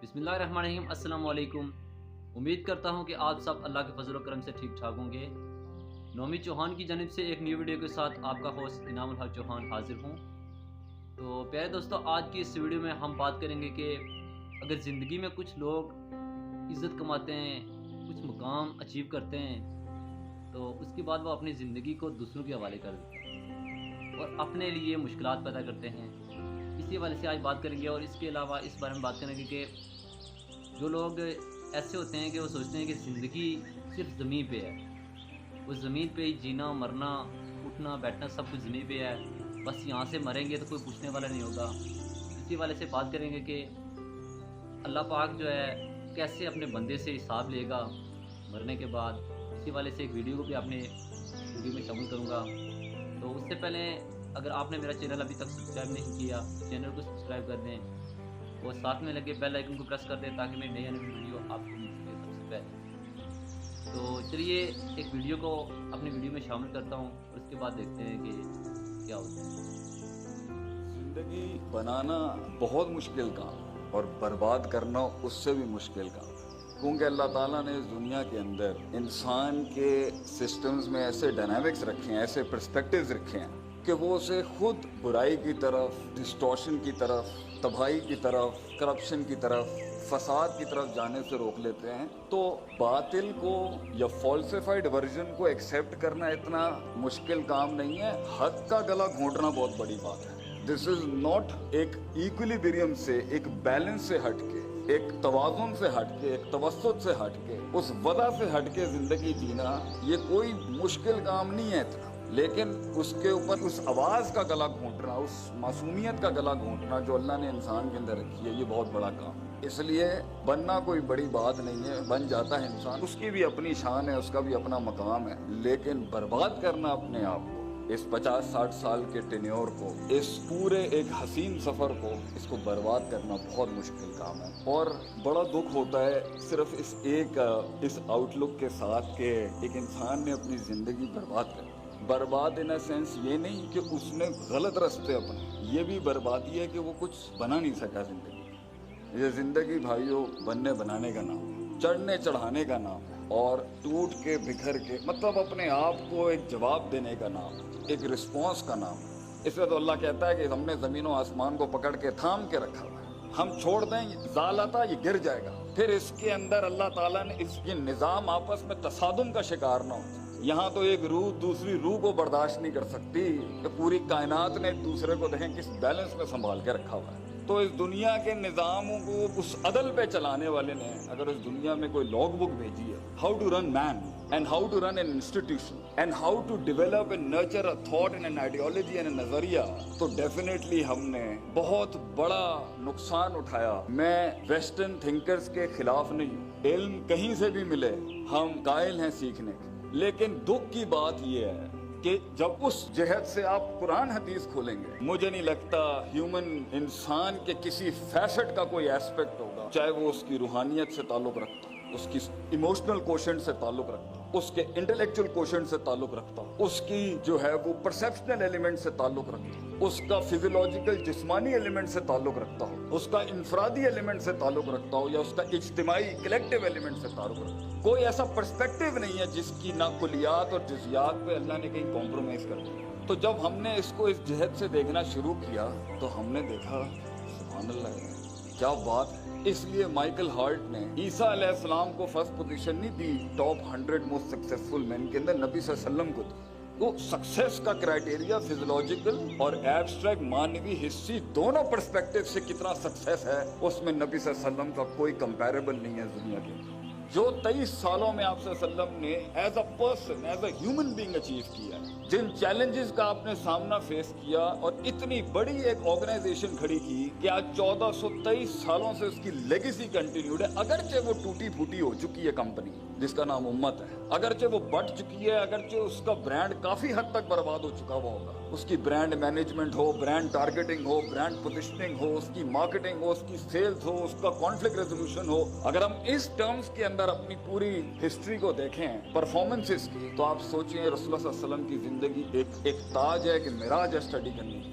بسم اللہ الرحمن الرحیم۔ السلام علیکم۔ امید کرتا ہوں کہ آپ سب اللہ کے فضل و کرم سے ٹھیک ٹھاک ہوں گے۔ نومی چوہان کی جانب سے ایک نیو ویڈیو کے ساتھ آپ کا ہوسٹ انعام الحق چوہان حاضر ہوں۔ تو پیارے دوستو، آج کی اس ویڈیو میں ہم بات کریں گے کہ اگر زندگی میں کچھ لوگ عزت کماتے ہیں، کچھ مقام اچیو کرتے ہیں، تو اس کے بعد وہ اپنی زندگی کو دوسروں کے حوالے کر دیتے ہیں اور اپنے لیے مشکلات پیدا کرتے ہیں۔ اسی حوالے سے آج بات کریں گے، اور اس کے علاوہ اس بارے میں بات کریں گے کہ جو لوگ ایسے ہوتے ہیں کہ وہ سوچتے ہیں کہ زندگی صرف زمین پہ ہے، وہ زمین پہ ہی جینا مرنا اٹھنا بیٹھنا سب کچھ زمین پہ ہے، بس یہاں سے مریں گے تو کوئی پوچھنے والا نہیں ہوگا۔ اسی حوالے سے بات کریں گے کہ اللہ پاک جو ہے کیسے اپنے بندے سے حساب لے گا مرنے کے بعد۔ اسی حوالے سے ایک ویڈیو کو بھی اپنے ویڈیو میں شامل کروں گا۔ تو اس سے پہلے اگر آپ نے میرا چینل ابھی تک سبسکرائب نہیں کیا، چینل کو سبسکرائب کر دیں اور ساتھ میں لگے بیل آئیکن کو پریس کر دیں تاکہ میری نئی آنے والی ویڈیو آپ کو مل سکے سب سے پہلے۔ تو چلیے ایک ویڈیو کو اپنی ویڈیو میں شامل کرتا ہوں اور اس کے بعد دیکھتے ہیں کہ کیا ہوتا ہے۔ زندگی بنانا بہت مشکل کام اور برباد کرنا اس سے بھی مشکل کام، کیونکہ اللہ تعالیٰ نے اس دنیا کے اندر انسان کے سسٹمز میں ایسے ڈائنامکس رکھے ہیں، ایسے پرسپیکٹیوز رکھے ہیں کہ وہ اسے خود برائی کی طرف، ڈسٹورشن کی طرف، تباہی کی طرف، کرپشن کی طرف، فساد کی طرف جانے سے روک لیتے ہیں۔ تو باطل کو یا فالسیفائڈ ورژن کو ایکسیپٹ کرنا اتنا مشکل کام نہیں ہے، حق کا گلا گھونٹنا بہت بڑی بات ہے۔ دس از ناٹ ایک ایکویلیبریم سے، ایک بیلنس سے ہٹ کے، ایک توازن سے ہٹ کے، ایک توسط سے ہٹ کے، اس وضع سے ہٹ کے زندگی جینا یہ کوئی مشکل کام نہیں ہے اتنا، لیکن اس کے اوپر اس آواز کا گلا گھونٹنا، اس معصومیت کا گلا گھونٹنا جو اللہ نے انسان کے اندر رکھی ہے، یہ بہت بڑا کام ہے۔ اس لیے بننا کوئی بڑی بات نہیں ہے، بن جاتا ہے انسان، اس کی بھی اپنی شان ہے، اس کا بھی اپنا مقام ہے، لیکن برباد کرنا اپنے آپ کو، اس 50-60 سال کے ٹینیور کو، اس پورے ایک حسین سفر کو، اس کو برباد کرنا بہت مشکل کام ہے۔ اور بڑا دکھ ہوتا ہے صرف اس آؤٹ لک کے ساتھ کہ ایک انسان نے اپنی زندگی برباد کر دی۔ برباد ان اے سینس یہ نہیں کہ اس نے غلط راستے اپنے، یہ بھی بربادی ہے کہ وہ کچھ بنا نہیں سکا زندگی۔ یہ زندگی بھائیوں بننے بنانے کا نام، چڑھنے چڑھانے کا نام، اور ٹوٹ کے بکھر کے مطلب اپنے آپ کو ایک جواب دینے کا نام، ایک رسپانس کا نام۔ اس لیے تو اللہ کہتا ہے کہ ہم نے زمین و آسمان کو پکڑ کے تھام کے رکھا ہوا ہے، ہم چھوڑ دیں زالتا یہ گر جائے گا۔ پھر اس کے اندر اللہ تعالیٰ نے اس کے نظام آپس میں تصادم کا شکار نہ ہو۔ یہاں تو ایک روح دوسری روح کو برداشت نہیں کر سکتی کہ پوری کائنات نے ایک دوسرے کو دیکھیں کس بیلنس میں سنبھال کے رکھا ہوا ہے۔ تو اس دنیا کے نظاموں کو اس عدل پہ چلانے والے نے اگر اس دنیا میں کوئی لاگ بک بھیجی ہے، how to run men and how to run an institution and how to develop and nurture a thought and an ideology and a نظریہ، تو ڈیفینیٹلی ہم نے بہت بڑا نقصان اٹھایا۔ میں ویسٹرن تھنکرز کے خلاف نہیں ہوں، علم کہیں سے بھی ملے ہم قائل ہیں سیکھنے کے، لیکن دکھ کی بات یہ ہے کہ جب اس جہت سے آپ قرآن حدیث کھولیں گے، مجھے نہیں لگتا ہیومن انسان کے کسی فیسٹ کا کوئی ایسپیکٹ ہوگا، چاہے وہ اس کی روحانیت سے تعلق رکھتا ہو، اس کی ایموشنل کوشنٹ سے تعلق رکھتا ہو، اس کے انٹلیکچوئل کوشنٹ سے تعلق رکھتا ہو، اس کی جو ہے وہ پرسیپشنل ایلیمنٹ سے تعلق رکھتا ہو، اس کا فزیولوجیکل جسمانی ایلیمنٹ سے تعلق رکھتا ہو، اس کا انفرادی ایلیمنٹ سے تعلق رکھتا ہو، یا اس کا اجتماعی کلیکٹیو ایلیمنٹ سے تعلق رکھتا ہو۔ کوئی ایسا پرسپیکٹیو نہیں ہے جس کی نہ کلیات اور جزیات پہ اللہ نے کہیں کمپرومائز کر دیا۔ تو جب ہم نے اس کو اس جہت سے دیکھنا شروع کیا تو ہم نے دیکھا سبحان اللہ کیا بات ہے۔ اس لیے مائیکل ہارٹ نے عیسیٰ علیہ السلام کو فرسٹ پوزیشن نہیں دی ٹاپ 100 موسٹ سکسیسفل مین کے اندر، نبی صلی اللہ علیہ وسلم کو دی۔ وہ سکسیس کا کرائیٹیریا فزیولوجیکل اور ایبسٹریکٹ مانوی حصی دونوں پرسپیکٹیو سے کتنا سکسیس ہے، اس میں نبی صلی اللہ علیہ وسلم کا کوئی کمپیریبل نہیں ہے دنیا کے اندر۔ جو 23 سالوں میں آپ صلی اللہ علیہ وسلم نے as a person, as a human being achieve کیا، جن چیلنجز کا آپ نے سامنا فیس کیا، اور اتنی بڑی ایک آرگنائزیشن کھڑی کی کہ آج 1423 سالوں سے اس کی لیگیسی کنٹینیوڈ ہے، اگرچہ وہ ٹوٹی پھوٹی ہو چکی ہے کمپنی جس کا نام امت ہے، اگرچہ وہ بٹ چکی ہے، اگرچہ اس کا برانڈ کافی حد تک برباد ہو چکا ہوا ہوگا، اس کی برانڈ مینجمنٹ ہو، برانڈ ٹارگیٹنگ ہو، برانڈ پوزیشننگ ہو، اس کی مارکیٹنگ ہو، اس کی سیلز ہو، اس کا کانفلکٹ ریزولوشن ہو، اگر ہم اس ٹرمز کے اندر اپنی پوری ہسٹری کو دیکھیں پرفارمنسز کی، تو آپ سوچیں رسول اللہ صلی اللہ علیہ وسلم کی زندگی ایک تاج ہے کہ معراج ہے اسٹڈی کرنے کی۔